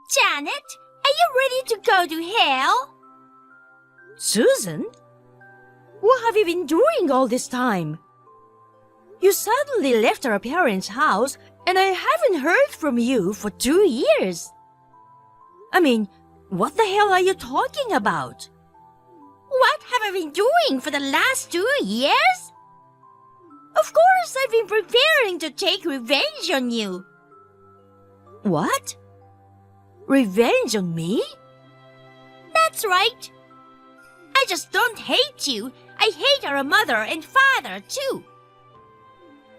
Janet, are you ready to go to hell? Susan? What have you been doing all this time? You suddenly left our parents' house and I haven't heard from you for 2 years. I mean, what the hell are you talking about? What have I been doing for the last 2 years? Of course, I've been preparing to take revenge on you. What? Revenge on me? That's right. I just don't hate you. I hate our mother and father, too.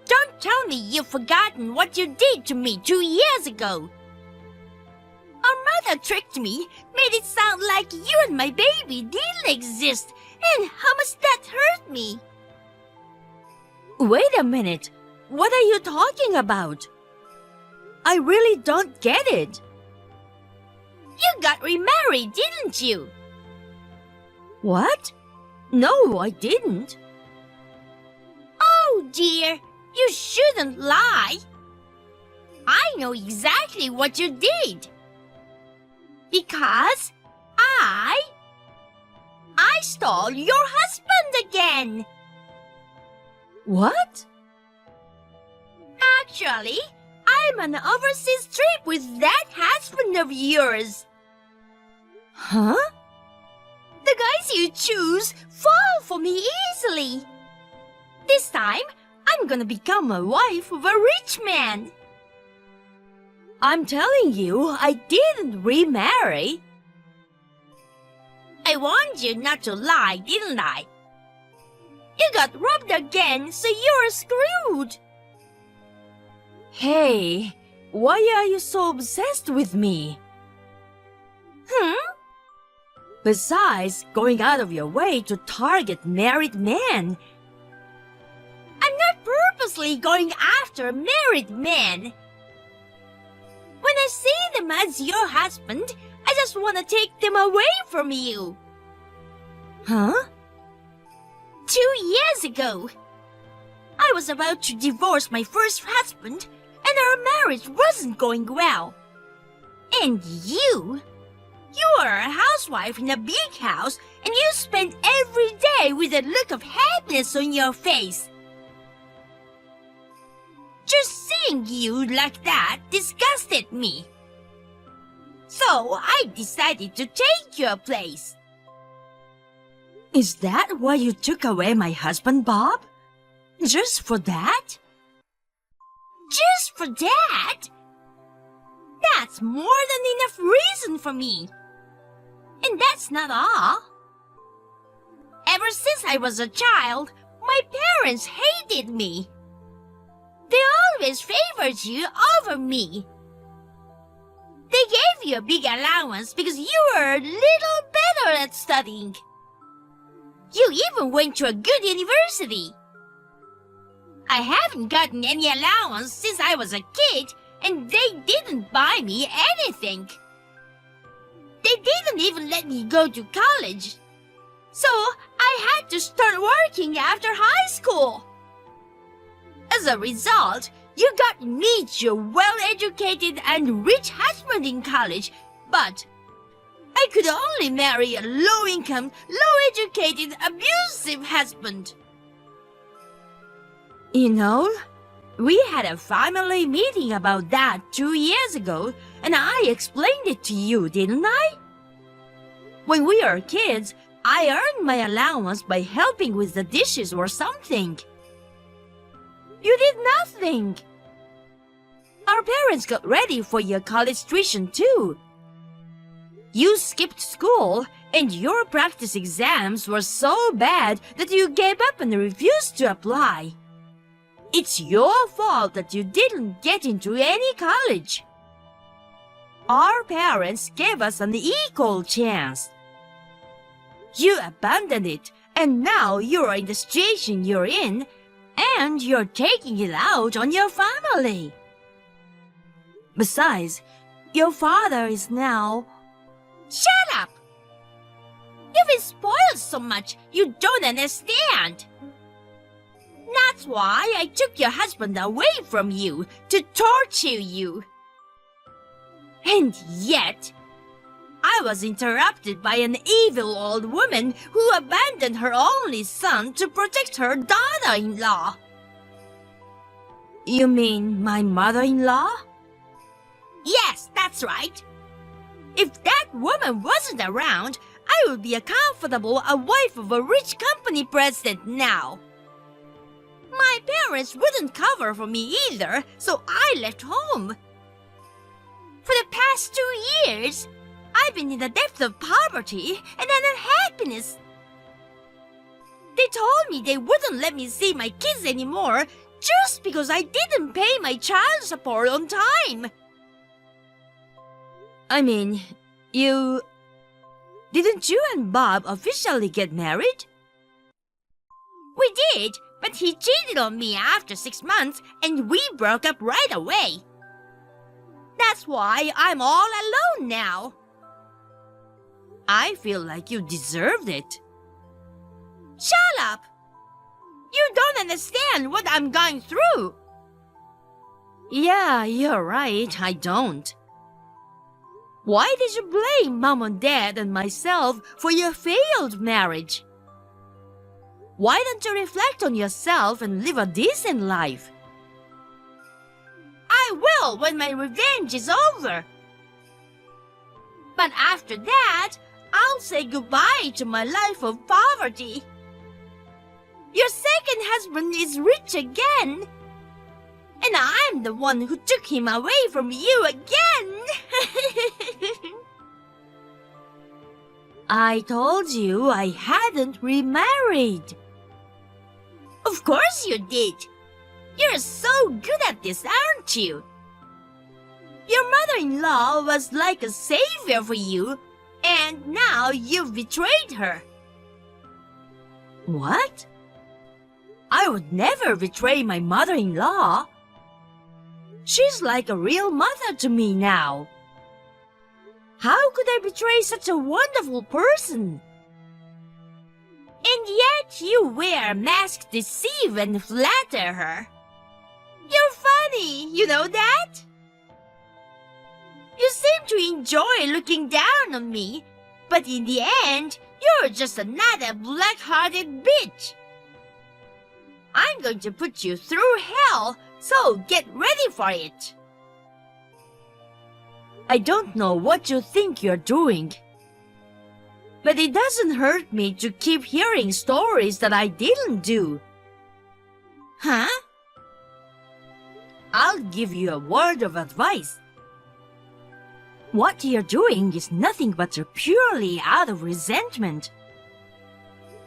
Don't tell me you've forgotten what you did to me 2 years ago. Our mother tricked me, made it sound like you and my baby didn't exist, and how much that hurt me. Wait a minute. What are you talking about? I really don't get it. You got remarried, didn't you? What? No, I didn't. Oh dear, you shouldn't lie. I know exactly what you did. Because I stole your husband again. What? Actually, I'm on an overseas trip with that husband of yours. Huh? The guys you choose fall for me easily. This time, I'm gonna become a wife of a rich man. I'm telling you, I didn't remarry. I warned you not to lie, didn't I? You got robbed again, so you're screwed. Hey, why are you so obsessed with me? Besides, going out of your way to target married men. I'm not purposely going after married men. When I see them as your husband, I just want to take them away from you. Huh? 2 years ago, I was about to divorce my first husband, and our marriage wasn't going well. And you are a housewife in a big house, and you spend every day with a look of happiness on your face. Just seeing you like that disgusted me. So I decided to take your place. Is that why you took away my husband, Bob? Just for that? Just for that? That's more than enough reason for me. And that's not all. Ever since I was a child, my parents hated me. They always favored you over me. They gave you a big allowance because you were a little better at studying. You even went to a good university. I haven't gotten any allowance since I was a kid, and they didn't buy me anything. They didn't even let me go to college. So I had to start working after high school. As a result, you got to meet your well-educated and rich husband in college, but I could only marry a low-income, low-educated, abusive husband. You know, we had a family meeting about that 2 years ago, and I explained it to you, didn't I? When we were kids, I earned my allowance by helping with the dishes or something. You did nothing. Our parents got ready for your college tuition too. You skipped school, and your practice exams were so bad that you gave up and refused to apply. It's your fault that you didn't get into any college. Our parents gave us an equal chance. You abandoned it, and now you're in the situation you're in, and you're taking it out on your family. Besides, your father is now... Shut up! You've been spoiled so much you don't understand. That's why I took your husband away from you, to torture you. And yet, I was interrupted by an evil old woman who abandoned her only son to protect her daughter-in-law. You mean my mother-in-law? Yes, that's right. If that woman wasn't around, I would be a comfortable wife of a rich company president now. My parents wouldn't cover for me either, so I left home. For the past 2 years, I've been in the depth of poverty and unhappiness. They told me they wouldn't let me see my kids anymore just because I didn't pay my child support on time. I mean, Didn't you and Bob officially get married? We did, but he cheated on me after 6 months and we broke up right away. That's why I'm all alone now. I feel like you deserved it. Shut up! You don't understand what I'm going through. Yeah, you're right, I don't. Why did you blame Mom and Dad and myself for your failed marriage? Why don't you reflect on yourself and live a decent life? I will when my revenge is over. But after that, I'll say goodbye to my life of poverty. Your second husband is rich again. And I'm the one who took him away from you again. I told you I hadn't remarried. Of course you did. You're so good at this, aren't you? Your mother-in-law was like a savior for you, and now you've betrayed her. What? I would never betray my mother-in-law. She's like a real mother to me now. How could I betray such a wonderful person? And yet you wear a mask to deceive and flatter her. You're funny, you know that? You seem to enjoy looking down on me, but in the end, you're just another black-hearted bitch. I'm going to put you through hell, so get ready for it. I don't know what you think you're doing, but it doesn't hurt me to keep hearing stories that I didn't do. Huh? I'll give you a word of advice. What you're doing is nothing but purely out of resentment.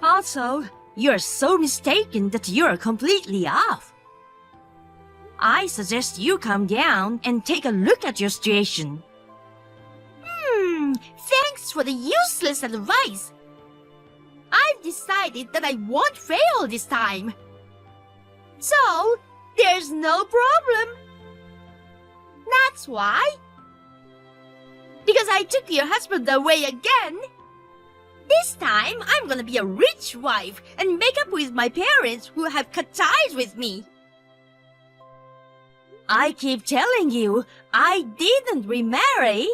Also, you're so mistaken that you're completely off. I suggest you calm down and take a look at your situation. Thanks for the useless advice. I've decided that I won't fail this time. So, there's no problem. That's why. Because I took your husband away again. This time, I'm gonna be a rich wife and make up with my parents who have cut ties with me. I keep telling you, I didn't remarry.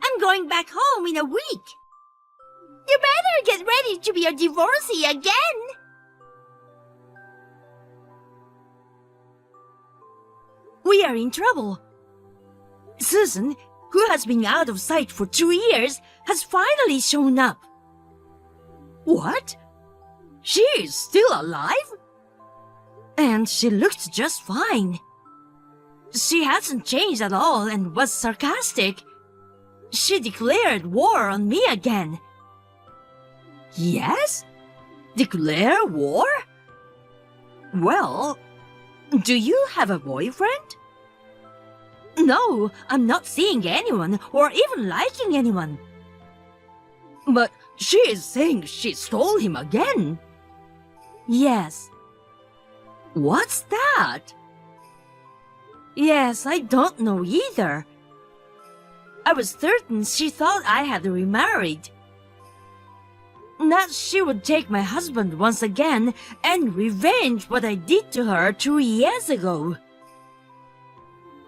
I'm going back home in a week. You better get ready to be a divorcee again. We are in trouble. Susan, who has been out of sight for 2 years, has finally shown up. What? She is still alive? And she looked just fine. She hasn't changed at all and was sarcastic. She declared war on me again. Yes? Declare war? Well, do you have a boyfriend? No, I'm not seeing anyone or even liking anyone. But she is saying she stole him again. Yes. What's that? Yes, I don't know either. I was certain she thought I had remarried. That she would take my husband once again and revenge what I did to her 2 years ago.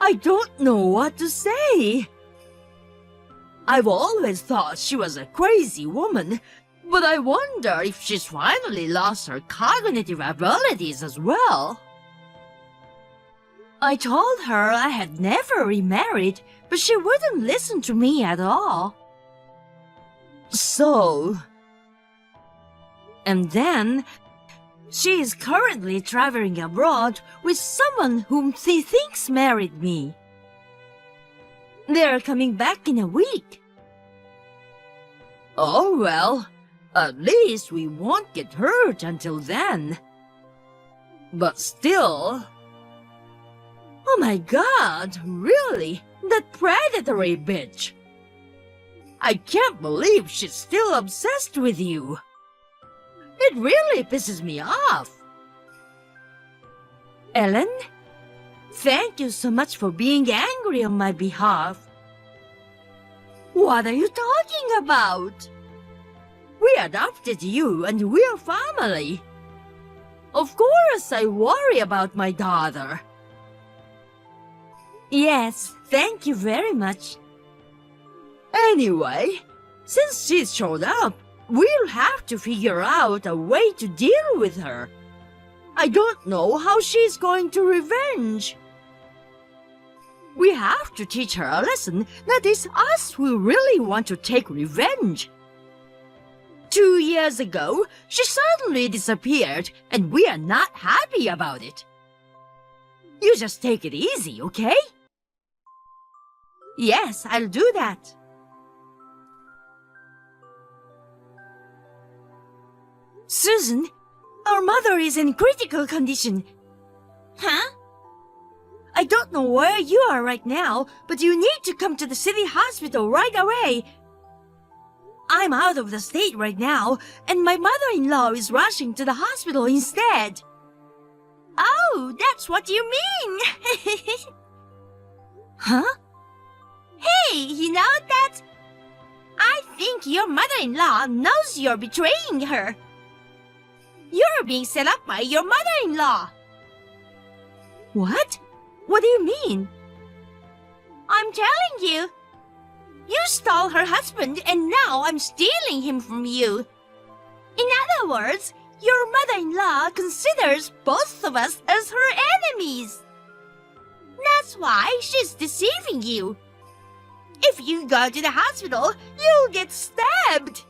I don't know what to say. I've always thought she was a crazy woman, but I wonder if she's finally lost her cognitive abilities as well. I told her I had never remarried, but she wouldn't listen to me at all. And then, she is currently traveling abroad with someone whom she thinks married me. They're coming back in a week. Oh well, at least we won't get hurt until then. But still... Oh my god, really? That predatory bitch! I can't believe she's still obsessed with you. It really pisses me off. Ellen, thank you so much for being angry on my behalf. What are you talking about? We adopted you and we're family. Of course I worry about my daughter. Yes, thank you very much. Anyway, since she's showed up, we'll have to figure out a way to deal with her. I don't know how she's going to revenge. We have to teach her a lesson that it's us who really want to take revenge. 2 years ago, she suddenly disappeared, and we are not happy about it. You just take it easy, okay? Yes, I'll do that. Susan, our mother is in critical condition. Huh? I don't know where you are right now, but you need to come to the city hospital right away. I'm out of the state right now, and my mother-in-law is rushing to the hospital instead. Oh, that's what you mean. Huh? Hey, you know that? I think your mother-in-law knows you're betraying her. You're being set up by your mother-in-law. What? What do you mean? I'm telling you. You stole her husband and now I'm stealing him from you. In other words, your mother-in-law considers both of us as her enemies. That's why she's deceiving you. If you go to the hospital, you'll get stabbed.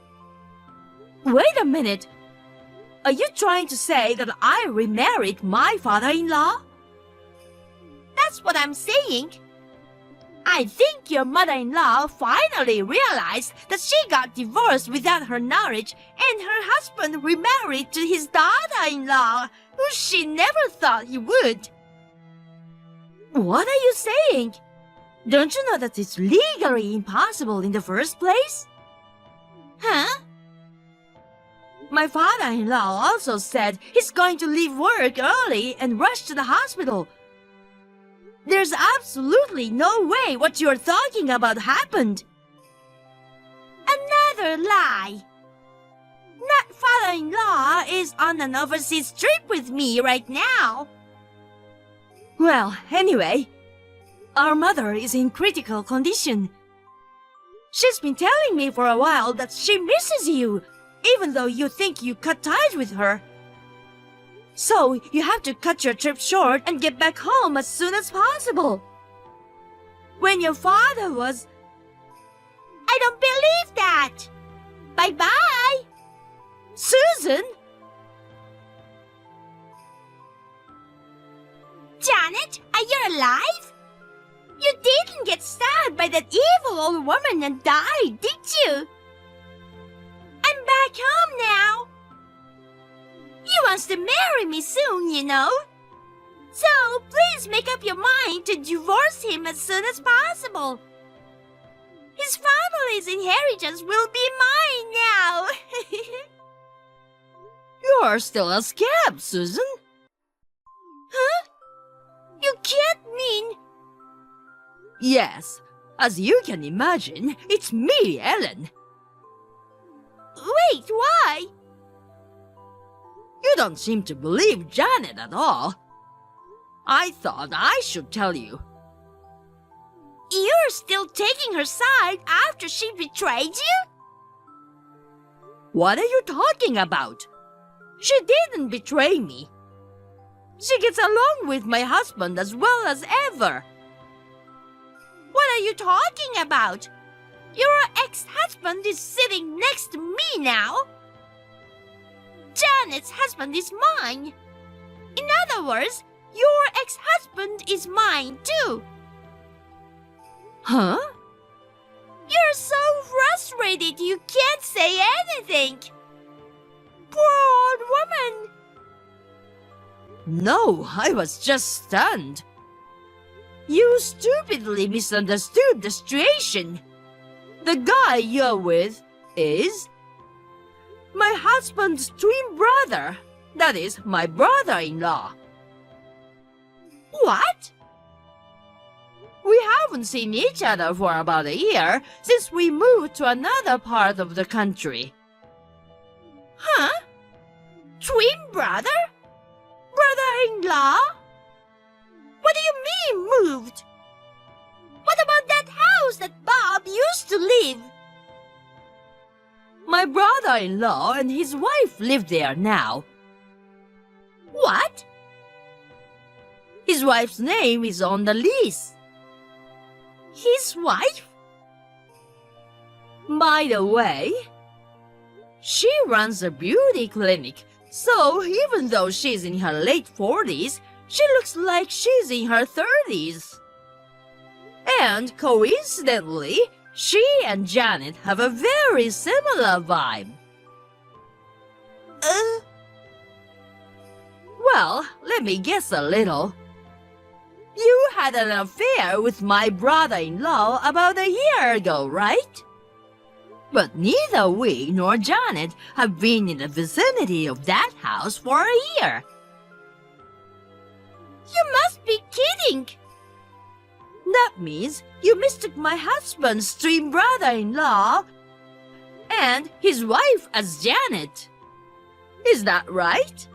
Wait a minute. Are you trying to say that I remarried my father-in-law? That's what I'm saying. I think your mother-in-law finally realized that she got divorced without her knowledge and her husband remarried to his daughter-in-law, who she never thought he would. What are you saying? Don't you know that it's legally impossible in the first place? Huh? My father-in-law also said he's going to leave work early and rush to the hospital. There's absolutely no way what you're talking about happened. Another lie. That father-in-law is on an overseas trip with me right now. Well, anyway, our mother is in critical condition. She's been telling me for a while that she misses you, even though you think you cut ties with her. So you have to cut your trip short and get back home as soon as possible. When your father was... I don't believe that. Bye-bye. Susan! Janet, are you alive? You didn't get stabbed by that evil old woman and die, did you? I'm back home now. He wants to marry me soon, you know. So please make up your mind to divorce him as soon as possible. His family's inheritance will be mine now. You're still a scab, Susan. Huh? You can't mean... Yes, as you can imagine, it's me, Ellen. Wait, why? You don't seem to believe Janet at all. I thought I should tell you. you're still taking her side after she betrayed you? What are you talking about? She didn't betray me. She gets along with my husband as well as ever. What are you talking about? Your ex-husband is sitting next to me now. Janet's husband is mine. In other words, your ex-husband is mine too. Huh? You're so frustrated you can't say anything. Poor old woman. No, I was just stunned. You stupidly misunderstood the situation. The guy you're with is my husband's twin brother. That is, my brother-in-law. What? We haven't seen each other for about a year since we moved to another part of the country. Huh? Twin brother? Brother-in-law? What do you mean moved? What about that house that Bob used to live? My brother-in-law and his wife live there now. What? His wife's name is on the lease. His wife? By the way, she runs a beauty clinic, so even though she's in her late 40s, she looks like she's in her 30s. And coincidentally, she and Janet have a very similar vibe. Well, let me guess a little. You had an affair with my brother-in-law about a year ago, right? But neither we nor Janet have been in the vicinity of that house for a year. You must be kidding. That means you mistook my husband's twin brother-in-law and his wife as Janet. Is that right?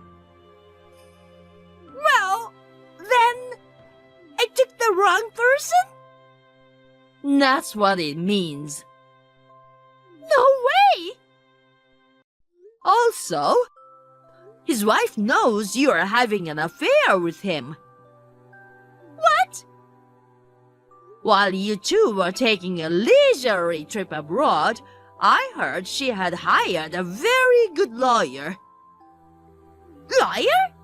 Well, then I took the wrong person? That's what it means. No way! Also, his wife knows you are having an affair with him. What? While you two were taking a leisurely trip abroad, I heard she had hired a very good lawyer. Lawyer?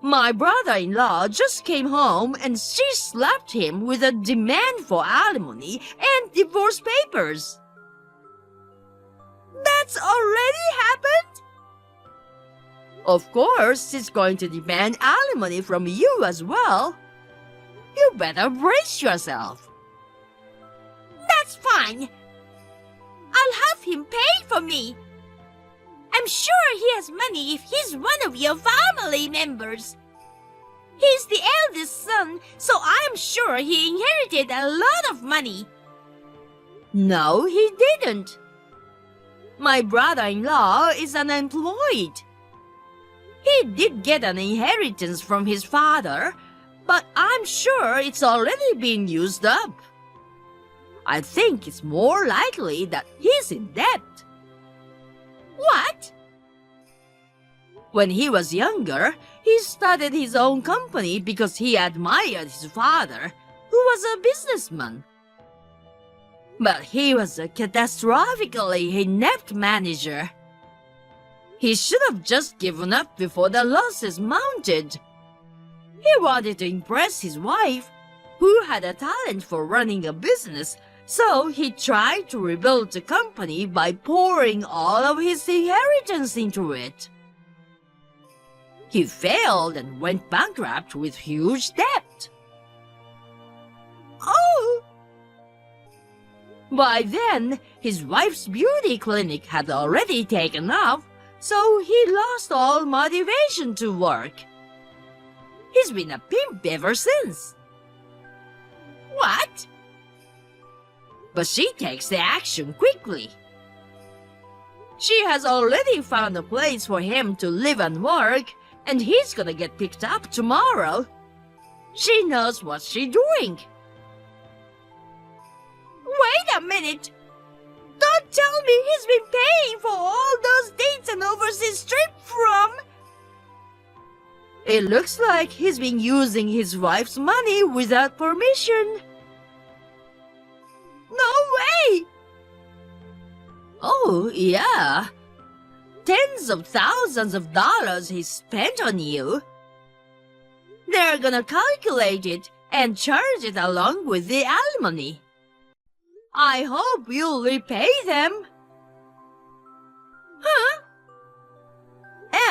My brother-in-law just came home and she slapped him with a demand for alimony and divorce papers. That's already happened? Of course, she's going to demand alimony from you as well. You better brace yourself. That's fine. I'll have him pay for me. I'm sure he has money if he's one of your family members. He's the eldest son, so I'm sure he inherited a lot of money. No, he didn't. My brother-in-law is unemployed. He did get an inheritance from his father, but I'm sure it's already been used up. I think it's more likely that he's in debt. What? When he was younger, he started his own company because he admired his father, who was a businessman. But he was a catastrophically inept manager. He should have just given up before the losses mounted. He wanted to impress his wife, who had a talent for running a business, so he tried to rebuild the company by pouring all of his inheritance into it. He failed and went bankrupt with huge debt. Oh! By then, his wife's beauty clinic had already taken off, so he lost all motivation to work. He's been a pimp ever since. What? But she takes the action quickly. She has already found a place for him to live and work, and he's gonna get picked up tomorrow. She knows what she's doing. a minute! Don't tell me he's been paying for all those dates and overseas trip from... It looks like he's been using his wife's money without permission. No way! Oh, yeah. Tens of thousands of dollars he spent on you. They're gonna calculate it and charge it along with the alimony. I hope you'll repay them. Huh?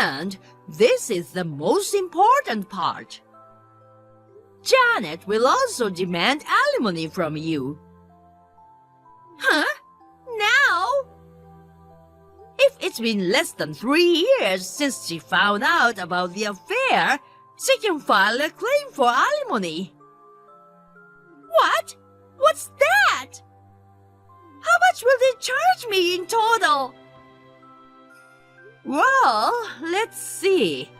And this is the most important part. Janet will also demand alimony from you. Huh? Now? If it's been less than 3 years since she found out about the affair, she can file a claim for alimony. What? What's that? How much will they charge me in total? Well, let's see.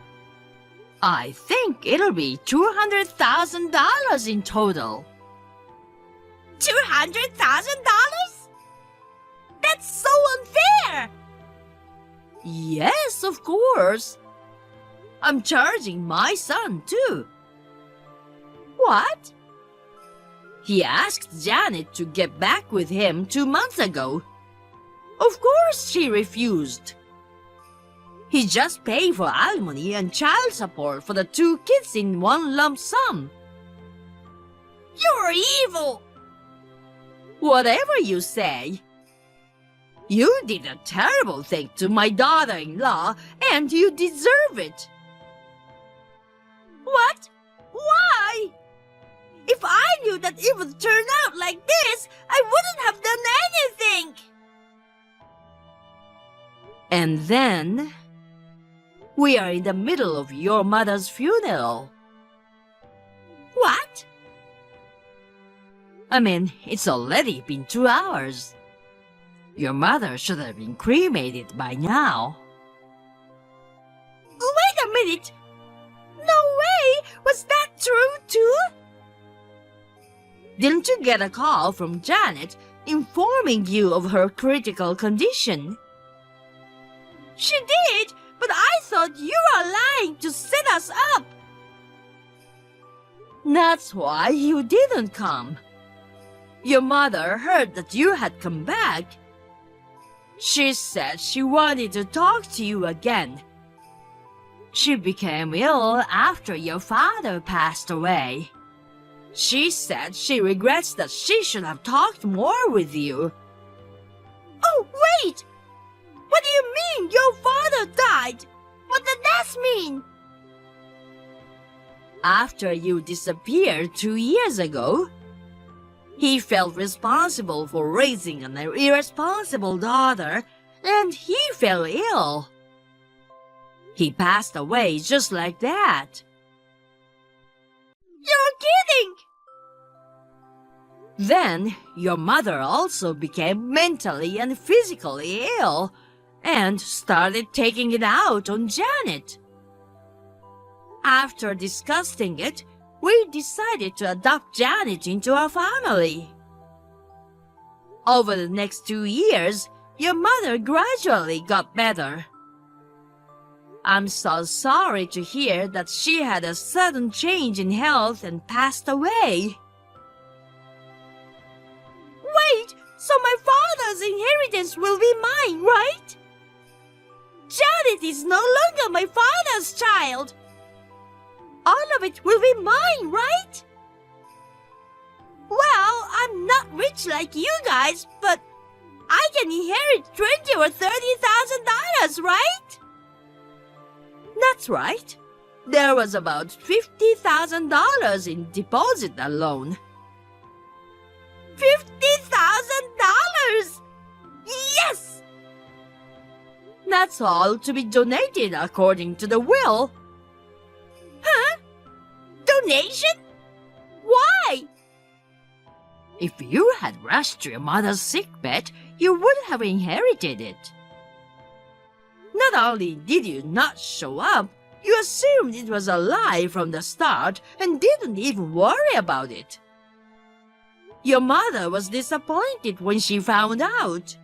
I think it'll be $200,000 in total. $200,000? That's so unfair! Yes, of course. I'm charging my son, too. What? He asked Janet to get back with him 2 months ago. Of course she refused. He just paid for alimony and child support for the 2 kids in one lump sum. You're evil! Whatever you say. You did a terrible thing to my daughter-in-law, and you deserve it. What? Why? If I knew that it would turn out like this, I wouldn't have done anything. And then, we are in the middle of your mother's funeral. What? I mean, it's already been 2 hours. Your mother should have been cremated by now. Wait a minute! No way! Was that true too? Didn't you get a call from Janet informing you of her critical condition? She did, but I thought you were lying to set us up. That's why you didn't come. Your mother heard that you had come back. She said she wanted to talk to you again. She became ill after your father passed away. She said she regrets that she should have talked more with you. Oh, wait! What do you mean your father died? What did that mean? After you disappeared 2 years ago, he felt responsible for raising an irresponsible daughter, and he fell ill. He passed away just like that. You're kidding! Then, your mother also became mentally and physically ill, and started taking it out on Janet. After discussing it, we decided to adopt Janet into our family. Over the next 2 years, your mother gradually got better. I'm so sorry to hear that she had a sudden change in health and passed away. Wait, so my father's inheritance will be mine, right? Janet is no longer my father's child. All of it will be mine, right? Well, I'm not rich like you guys, but I can inherit $20,000 or $30,000, right? That's right. There was about $50,000 in deposit alone. $50,000! Yes! That's all to be donated according to the will. Huh? Donation? Why? If you had rushed to your mother's sickbed, you would have inherited it. Not only did you not show up, you assumed it was a lie from the start and didn't even worry about it. Your mother was disappointed when she found out.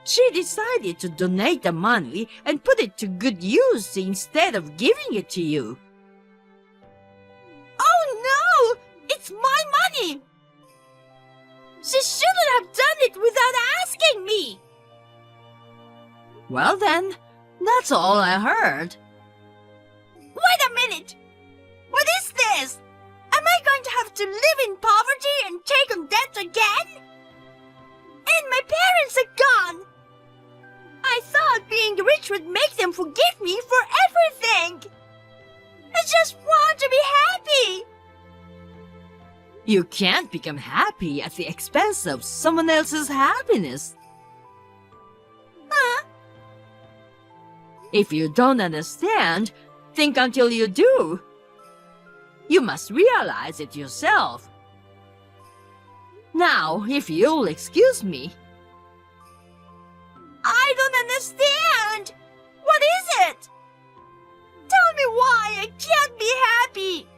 She decided to donate the money and put it to good use instead of giving it to you. Oh no! It's my money! She shouldn't have done it without asking me! Well then, that's all I heard. Wait a minute! What is this? Am I going to have to live in poverty and take on debt again? And my parents are gone! I thought being rich would make them forgive me for everything! I just want to be happy! You can't become happy at the expense of someone else's happiness. Huh? If you don't understand, think until you do. You must realize it yourself. Now, if you'll excuse me. I don't understand! What is it? Tell me why I can't be happy!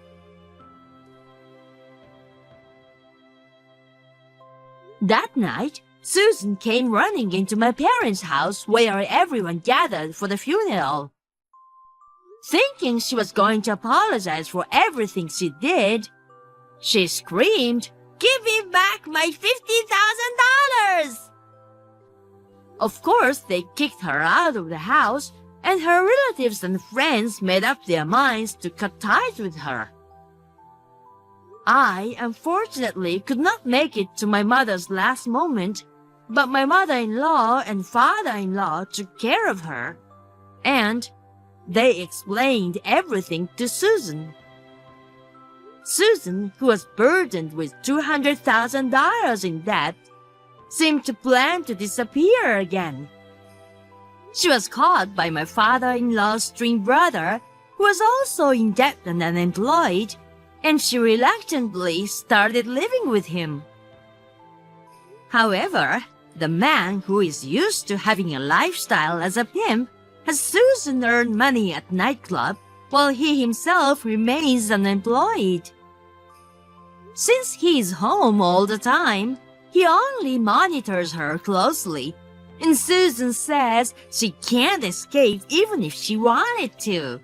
That night, Susan came running into my parents' house where everyone gathered for the funeral. Thinking she was going to apologize for everything she did, she screamed, "Give me back my $50,000! Of course, they kicked her out of the house, and her relatives and friends made up their minds to cut ties with her. I, unfortunately, could not make it to my mother's last moment, but my mother-in-law and father-in-law took care of her, and they explained everything to Susan. Susan, who was burdened with $200,000 in debt, seemed to plan to disappear again. She was caught by my father-in-law's twin brother, who was also in debt and unemployed, and she reluctantly started living with him. However, the man who is used to having a lifestyle as a pimp has Susan earn money at nightclub while he himself remains unemployed. Since he is home all the time, he only monitors her closely, and Susan says she can't escape even if she wanted to.